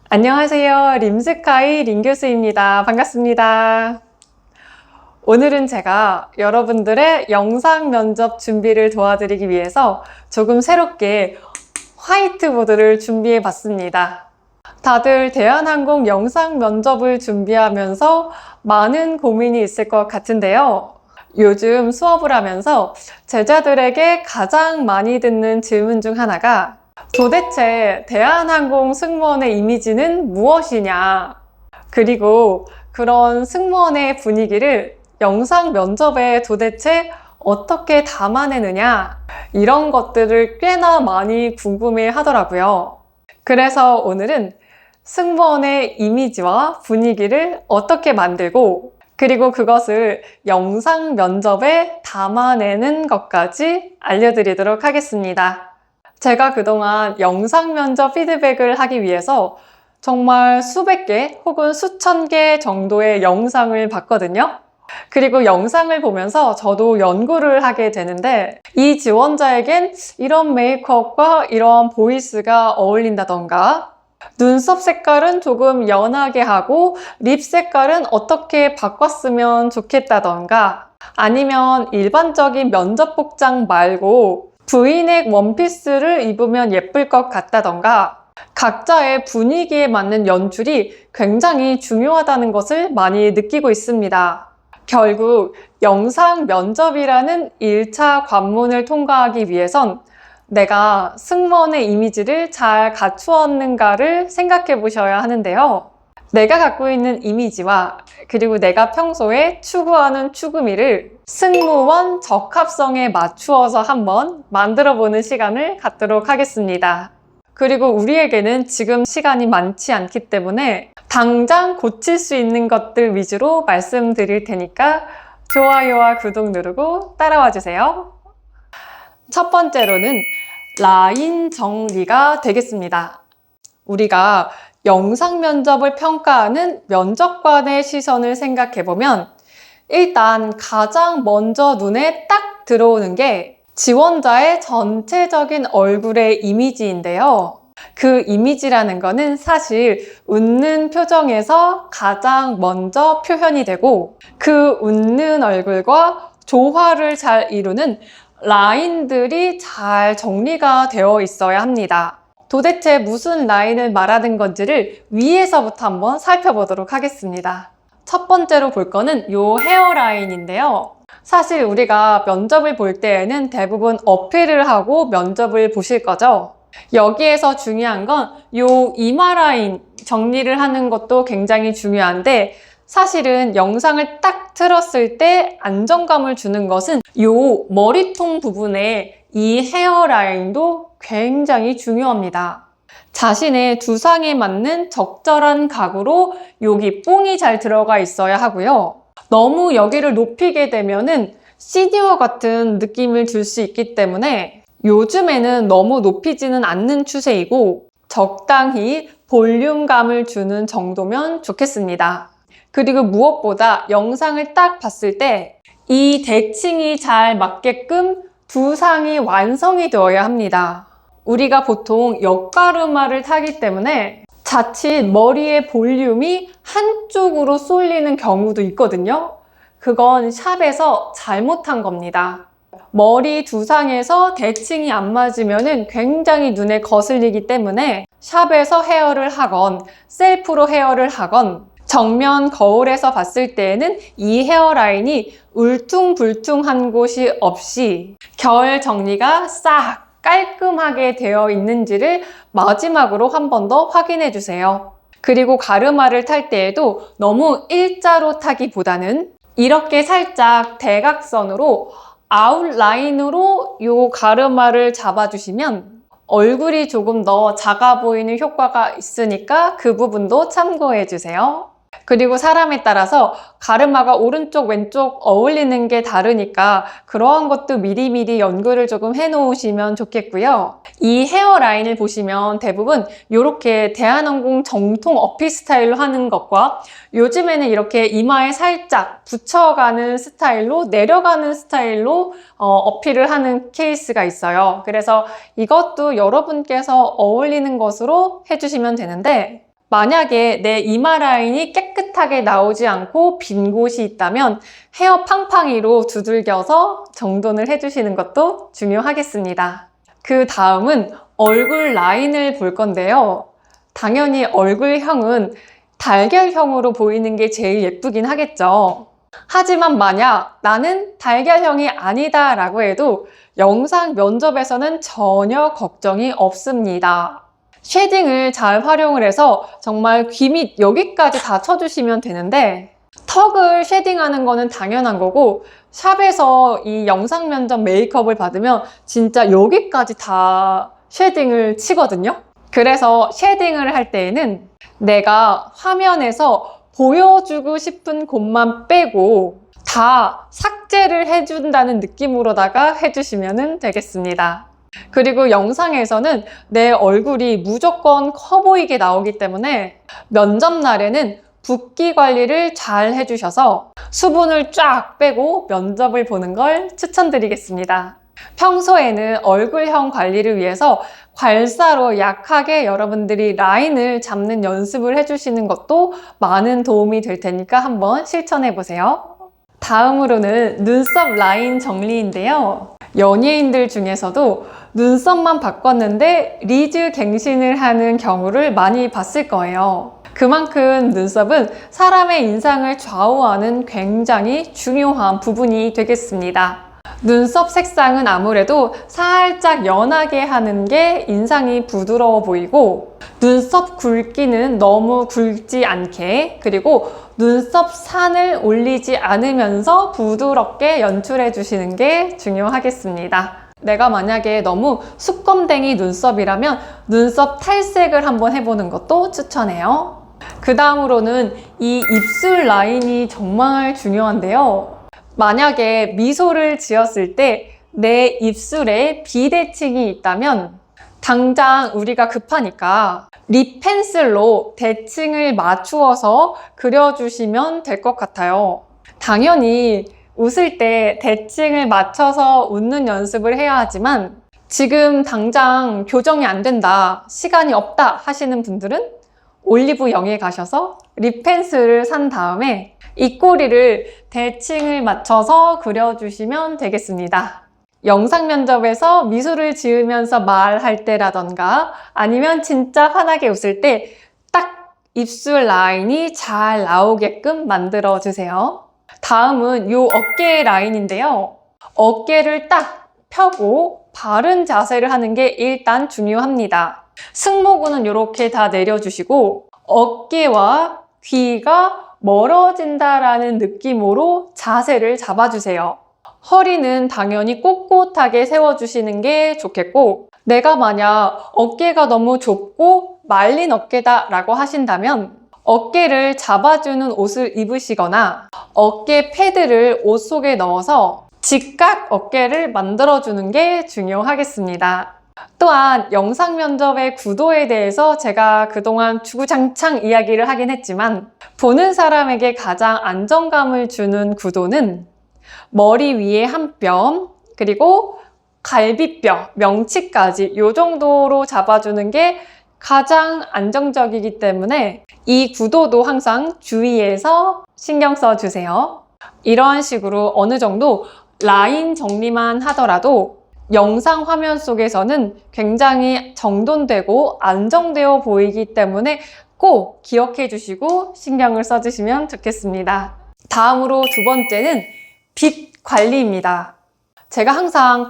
안녕하세요. 림스카이 림교수입니다. 반갑습니다. 오늘은 제가 여러분들의 영상 면접 준비를 도와드리기 위해서 조금 새롭게 화이트보드를 준비해 봤습니다. 다들 대한항공 영상 면접을 준비하면서 많은 고민이 있을 것 같은데요. 요즘 수업을 하면서 제자들에게 가장 많이 듣는 질문 중 하나가 도대체 대한항공 승무원의 이미지는 무엇이냐? 그리고 그런 승무원의 분위기를 영상 면접에 도대체 어떻게 담아내느냐? 이런 것들을 꽤나 많이 궁금해 하더라고요. 그래서 오늘은 승무원의 이미지와 분위기를 어떻게 만들고 그리고 그것을 영상 면접에 담아내는 것까지 알려드리도록 하겠습니다. 제가 그동안 영상 면접 피드백을 하기 위해서 정말 수백 개 혹은 수천 개 정도의 영상을 봤거든요. 그리고 영상을 보면서 저도 연구를 하게 되는데 이 지원자에겐 이런 메이크업과 이런 보이스가 어울린다던가 눈썹 색깔은 조금 연하게 하고 립 색깔은 어떻게 바꿨으면 좋겠다던가 아니면 일반적인 면접 복장 말고 V넥 원피스를 입으면 예쁠 것 같다던가 각자의 분위기에 맞는 연출이 굉장히 중요하다는 것을 많이 느끼고 있습니다. 결국 영상 면접이라는 1차 관문을 통과하기 위해선 내가 승무원의 이미지를 잘 갖추었는가를 생각해 보셔야 하는데요. 내가 갖고 있는 이미지와 그리고 내가 평소에 추구하는 추구미를 승무원 적합성에 맞추어서 한번 만들어 보는 시간을 갖도록 하겠습니다. 그리고 우리에게는 지금 시간이 많지 않기 때문에 당장 고칠 수 있는 것들 위주로 말씀드릴 테니까 좋아요와 구독 누르고 따라와 주세요. 첫 번째로는 라인 정리가 되겠습니다. 우리가 영상 면접을 평가하는 면접관의 시선을 생각해보면 일단 가장 먼저 눈에 딱 들어오는 게 지원자의 전체적인 얼굴의 이미지인데요. 그 이미지라는 거는 사실 웃는 표정에서 가장 먼저 표현이 되고 그 웃는 얼굴과 조화를 잘 이루는 라인들이 잘 정리가 되어 있어야 합니다. 도대체 무슨 라인을 말하는 건지를 위에서부터 한번 살펴보도록 하겠습니다. 첫 번째로 볼 거는 요 헤어라인인데요. 사실 우리가 면접을 볼 때에는 대부분 어필을 하고 면접을 보실 거죠. 여기에서 중요한 건 요 이마 라인 정리를 하는 것도 굉장히 중요한데 사실은 영상을 딱 틀었을 때 안정감을 주는 것은 요 머리통 부분에 이 헤어라인도 굉장히 중요합니다. 자신의 두상에 맞는 적절한 각으로 여기 뽕이 잘 들어가 있어야 하고요. 너무 여기를 높이게 되면은 시니어 같은 느낌을 줄 수 있기 때문에 요즘에는 너무 높이지는 않는 추세이고 적당히 볼륨감을 주는 정도면 좋겠습니다. 그리고 무엇보다 영상을 딱 봤을 때 이 대칭이 잘 맞게끔 두상이 완성이 되어야 합니다. 우리가 보통 옆가르마를 타기 때문에 자칫 머리의 볼륨이 한쪽으로 쏠리는 경우도 있거든요. 그건 샵에서 잘못한 겁니다. 머리 두상에서 대칭이 안 맞으면 굉장히 눈에 거슬리기 때문에 샵에서 헤어를 하건 셀프로 헤어를 하건 정면 거울에서 봤을 때에는 이 헤어라인이 울퉁불퉁한 곳이 없이 결 정리가 싹 깔끔하게 되어 있는지를 마지막으로 한 번 더 확인해 주세요. 그리고 가르마를 탈 때에도 너무 일자로 타기보다는 이렇게 살짝 대각선으로 아웃라인으로 이 가르마를 잡아주시면 얼굴이 조금 더 작아 보이는 효과가 있으니까 그 부분도 참고해 주세요. 그리고 사람에 따라서 가르마가 오른쪽 왼쪽 어울리는 게 다르니까 그러한 것도 미리미리 연구를 조금 해놓으시면 좋겠고요. 이 헤어라인을 보시면 대부분 이렇게 대한항공 정통 어필 스타일로 하는 것과 요즘에는 이렇게 이마에 살짝 붙여가는 스타일로 내려가는 스타일로 어필을 하는 케이스가 있어요. 그래서 이것도 여러분께서 어울리는 것으로 해주시면 되는데 만약에 내 이마 라인이 깨끗하게 나오지 않고 빈 곳이 있다면 헤어 팡팡이로 두들겨서 정돈을 해주시는 것도 중요하겠습니다. 그 다음은 얼굴 라인을 볼 건데요. 당연히 얼굴형은 달걀형으로 보이는 게 제일 예쁘긴 하겠죠. 하지만 만약 나는 달걀형이 아니다 라고 해도 영상 면접에서는 전혀 걱정이 없습니다. 쉐딩을 잘 활용을 해서 정말 귀 밑 여기까지 다 쳐주시면 되는데, 턱을 쉐딩하는 거는 당연한 거고 샵에서 이 영상 면접 메이크업을 받으면 진짜 여기까지 다 쉐딩을 치거든요. 그래서 쉐딩을 할 때에는 내가 화면에서 보여주고 싶은 곳만 빼고 다 삭제를 해준다는 느낌으로다가 해주시면 되겠습니다. 그리고 영상에서는 내 얼굴이 무조건 커 보이게 나오기 때문에 면접 날에는 붓기 관리를 잘 해주셔서 수분을 쫙 빼고 면접을 보는 걸 추천드리겠습니다. 평소에는 얼굴형 관리를 위해서 괄사로 약하게 여러분들이 라인을 잡는 연습을 해주시는 것도 많은 도움이 될 테니까 한번 실천해 보세요. 다음으로는 눈썹 라인 정리인데요. 연예인들 중에서도 눈썹만 바꿨는데 리즈 갱신을 하는 경우를 많이 봤을 거예요. 그만큼 눈썹은 사람의 인상을 좌우하는 굉장히 중요한 부분이 되겠습니다. 눈썹 색상은 아무래도 살짝 연하게 하는 게 인상이 부드러워 보이고, 눈썹 굵기는 너무 굵지 않게, 그리고 눈썹 산을 올리지 않으면서 부드럽게 연출해 주시는 게 중요하겠습니다. 내가 만약에 너무 수검댕이 눈썹이라면 눈썹 탈색을 한번 해보는 것도 추천해요. 그 다음으로는 이 입술 라인이 정말 중요한데요. 만약에 미소를 지었을 때 내 입술에 비대칭이 있다면 당장 우리가 급하니까 립 펜슬로 대칭을 맞추어서 그려주시면 될 것 같아요. 당연히 웃을 때 대칭을 맞춰서 웃는 연습을 해야 하지만 지금 당장 교정이 안 된다, 시간이 없다 하시는 분들은 올리브영에 가셔서 립 펜슬을 산 다음에 입꼬리를 대칭을 맞춰서 그려주시면 되겠습니다. 영상 면접에서 미소를 지으면서 말할 때라던가 아니면 진짜 환하게 웃을 때 딱 입술 라인이 잘 나오게끔 만들어 주세요. 다음은 이 어깨 라인인데요. 어깨를 딱 펴고 바른 자세를 하는 게 일단 중요합니다. 승모근은 이렇게 다 내려주시고 어깨와 귀가 멀어진다라는 느낌으로 자세를 잡아주세요. 허리는 당연히 꼿꼿하게 세워주시는 게 좋겠고, 내가 만약 어깨가 너무 좁고 말린 어깨다 라고 하신다면 어깨를 잡아주는 옷을 입으시거나 어깨 패드를 옷 속에 넣어서 직각 어깨를 만들어주는 게 중요하겠습니다. 또한 영상 면접의 구도에 대해서 제가 그동안 주구장창 이야기를 하긴 했지만, 보는 사람에게 가장 안정감을 주는 구도는 머리 위에 한 뼘, 그리고 갈비뼈, 명치까지 이 정도로 잡아주는 게 가장 안정적이기 때문에 이 구도도 항상 주의해서 신경 써주세요. 이러한 식으로 어느 정도 라인 정리만 하더라도 영상 화면 속에서는 굉장히 정돈되고 안정되어 보이기 때문에 꼭 기억해 주시고 신경을 써주시면 좋겠습니다. 다음으로 두 번째는 빛 관리입니다. 제가 항상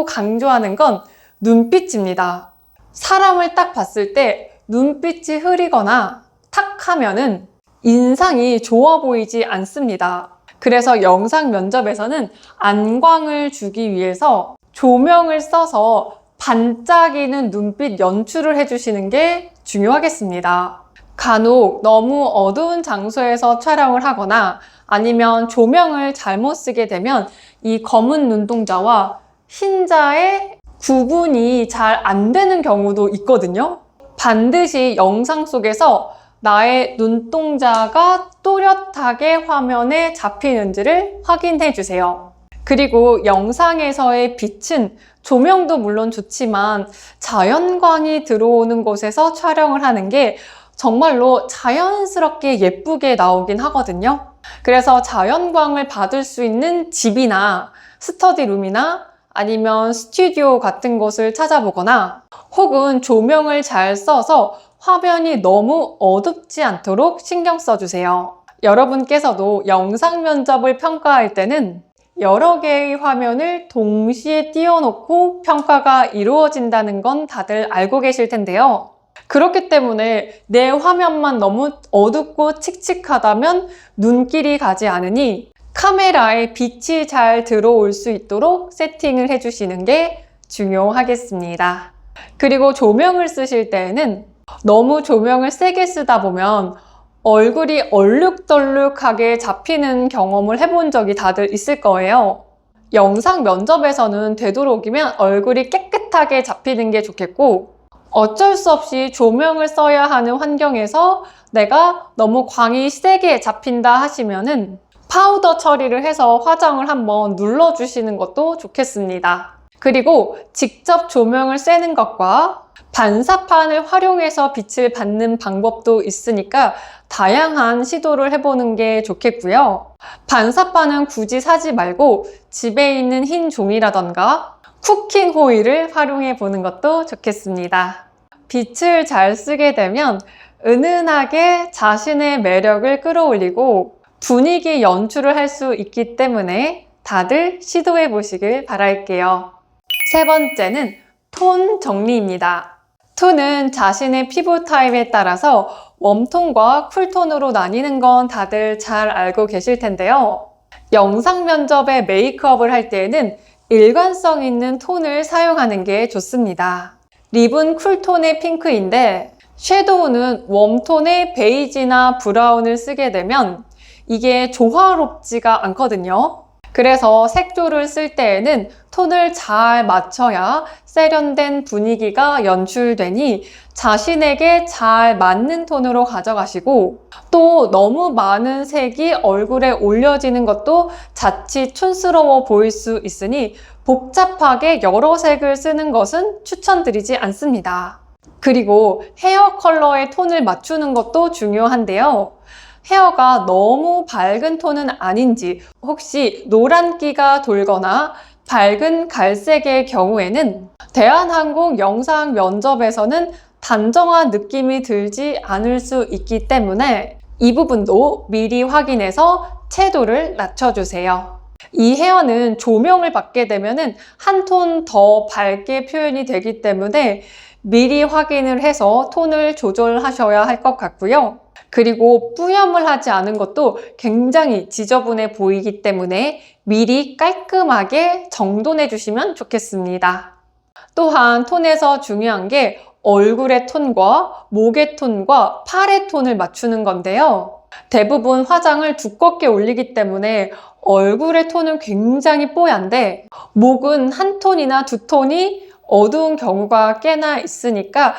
강조하는 건 눈빛입니다. 사람을 딱 봤을 때 눈빛이 흐리거나 탁 하면은 인상이 좋아 보이지 않습니다. 그래서 영상 면접에서는 안광을 주기 위해서 조명을 써서 반짝이는 눈빛 연출을 해주시는 게 중요하겠습니다. 간혹 너무 어두운 장소에서 촬영을 하거나 아니면 조명을 잘못 쓰게 되면 이 검은 눈동자와 흰자의 구분이 잘 안 되는 경우도 있거든요. 반드시 영상 속에서 나의 눈동자가 또렷하게 화면에 잡히는지를 확인해 주세요. 그리고 영상에서의 빛은 조명도 물론 좋지만 자연광이 들어오는 곳에서 촬영을 하는 게 정말로 자연스럽게 예쁘게 나오긴 하거든요. 그래서 자연광을 받을 수 있는 집이나 스터디룸이나 아니면 스튜디오 같은 곳을 찾아보거나 혹은 조명을 잘 써서 화면이 너무 어둡지 않도록 신경 써주세요. 여러분께서도 영상 면접을 평가할 때는 여러 개의 화면을 동시에 띄워놓고 평가가 이루어진다는 건 다들 알고 계실 텐데요. 그렇기 때문에 내 화면만 너무 어둡고 칙칙하다면 눈길이 가지 않으니 카메라에 빛이 잘 들어올 수 있도록 세팅을 해주시는 게 중요하겠습니다. 그리고 조명을 쓰실 때에는 너무 조명을 세게 쓰다 보면 얼굴이 얼룩덜룩하게 잡히는 경험을 해본 적이 다들 있을 거예요. 영상 면접에서는 되도록이면 얼굴이 깨끗하게 잡히는 게 좋겠고, 어쩔 수 없이 조명을 써야 하는 환경에서 내가 너무 광이 세게 잡힌다 하시면은 파우더 처리를 해서 화장을 한번 눌러주시는 것도 좋겠습니다. 그리고 직접 조명을 쐬는 것과 반사판을 활용해서 빛을 받는 방법도 있으니까 다양한 시도를 해보는 게 좋겠고요. 반사판은 굳이 사지 말고 집에 있는 흰 종이라던가 쿠킹 호일을 활용해 보는 것도 좋겠습니다. 빛을 잘 쓰게 되면 은은하게 자신의 매력을 끌어올리고 분위기 연출을 할 수 있기 때문에 다들 시도해 보시길 바랄게요. 세 번째는 톤 정리입니다. 톤은 자신의 피부 타입에 따라서 웜톤과 쿨톤으로 나뉘는 건 다들 잘 알고 계실 텐데요. 영상 면접에 메이크업을 할 때에는 일관성 있는 톤을 사용하는 게 좋습니다. 립은 쿨톤의 핑크인데 섀도우는 웜톤의 베이지나 브라운을 쓰게 되면 이게 조화롭지가 않거든요. 그래서 색조를 쓸 때에는 톤을 잘 맞춰야 세련된 분위기가 연출되니 자신에게 잘 맞는 톤으로 가져가시고, 또 너무 많은 색이 얼굴에 올려지는 것도 자칫 촌스러워 보일 수 있으니 복잡하게 여러 색을 쓰는 것은 추천드리지 않습니다. 그리고 헤어 컬러의 톤을 맞추는 것도 중요한데요. 헤어가 너무 밝은 톤은 아닌지, 혹시 노란기가 돌거나 밝은 갈색의 경우에는 대한항공 영상 면접에서는 단정한 느낌이 들지 않을 수 있기 때문에 이 부분도 미리 확인해서 채도를 낮춰주세요. 이 헤어는 조명을 받게 되면 한 톤 더 밝게 표현이 되기 때문에 미리 확인을 해서 톤을 조절하셔야 할 것 같고요. 그리고 뿌염을 하지 않은 것도 굉장히 지저분해 보이기 때문에 미리 깔끔하게 정돈해 주시면 좋겠습니다. 또한 톤에서 중요한 게 얼굴의 톤과 목의 톤과 팔의 톤을 맞추는 건데요. 대부분 화장을 두껍게 올리기 때문에 얼굴의 톤은 굉장히 뽀얀데 목은 한 톤이나 두 톤이 어두운 경우가 꽤나 있으니까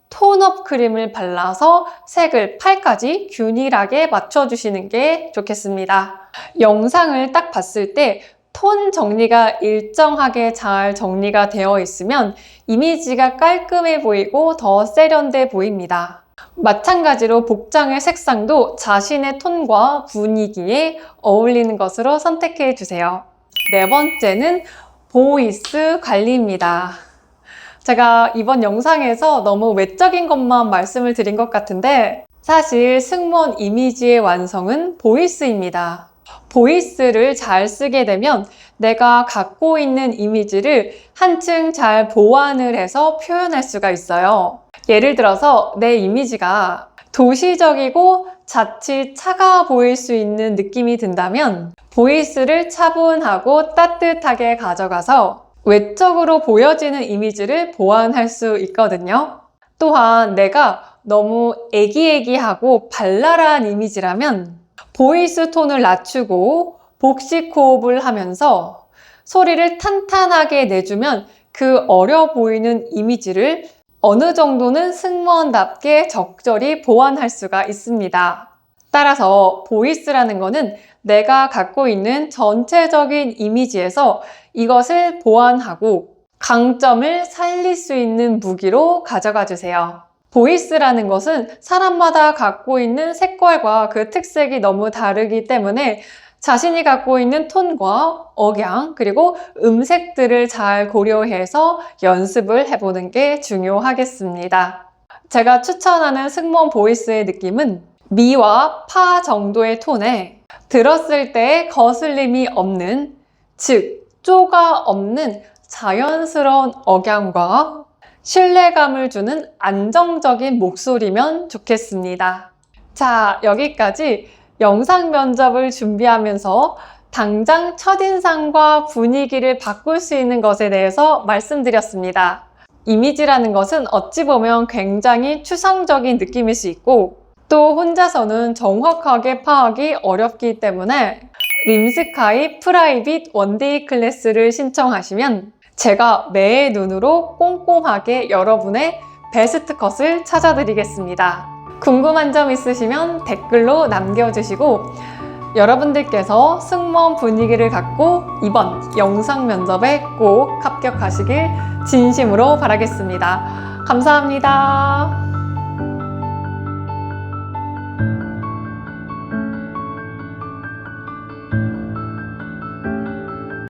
톤업 크림을 발라서 색을 팔까지 균일하게 맞춰주시는 게 좋겠습니다. 영상을 딱 봤을 때 톤 정리가 일정하게 잘 정리가 되어 있으면 이미지가 깔끔해 보이고 더 세련돼 보입니다. 마찬가지로 복장의 색상도 자신의 톤과 분위기에 어울리는 것으로 선택해 주세요. 네 번째는 보이스 관리입니다. 제가 이번 영상에서 너무 외적인 것만 말씀을 드린 것 같은데 사실 승무원 이미지의 완성은 보이스입니다. 보이스를 잘 쓰게 되면 내가 갖고 있는 이미지를 한층 잘 보완을 해서 표현할 수가 있어요. 예를 들어서 내 이미지가 도시적이고 자칫 차가워 보일 수 있는 느낌이 든다면 보이스를 차분하고 따뜻하게 가져가서 외적으로 보여지는 이미지를 보완할 수 있거든요. 또한 내가 너무 애기애기하고 발랄한 이미지라면 보이스 톤을 낮추고 복식 호흡을 하면서 소리를 탄탄하게 내주면 그 어려 보이는 이미지를 어느 정도는 승무원답게 적절히 보완할 수가 있습니다. 따라서 보이스라는 거는 내가 갖고 있는 전체적인 이미지에서 이것을 보완하고 강점을 살릴 수 있는 무기로 가져가 주세요. 보이스라는 것은 사람마다 갖고 있는 색깔과 그 특색이 너무 다르기 때문에 자신이 갖고 있는 톤과 억양, 그리고 음색들을 잘 고려해서 연습을 해보는 게 중요하겠습니다. 제가 추천하는 승무원 보이스의 느낌은 미와 파 정도의 톤에 들었을 때 거슬림이 없는, 즉 쪼가 없는 자연스러운 억양과 신뢰감을 주는 안정적인 목소리면 좋겠습니다. 자, 여기까지 영상 면접을 준비하면서 당장 첫인상과 분위기를 바꿀 수 있는 것에 대해서 말씀드렸습니다. 이미지라는 것은 어찌 보면 굉장히 추상적인 느낌일 수 있고 또 혼자서는 정확하게 파악이 어렵기 때문에 림스카이 프라이빗 원데이 클래스를 신청하시면 제가 매의 눈으로 꼼꼼하게 여러분의 베스트 컷을 찾아드리겠습니다. 궁금한 점 있으시면 댓글로 남겨주시고 여러분들께서 승무원 분위기를 갖고 이번 영상 면접에 꼭 합격하시길 진심으로 바라겠습니다. 감사합니다.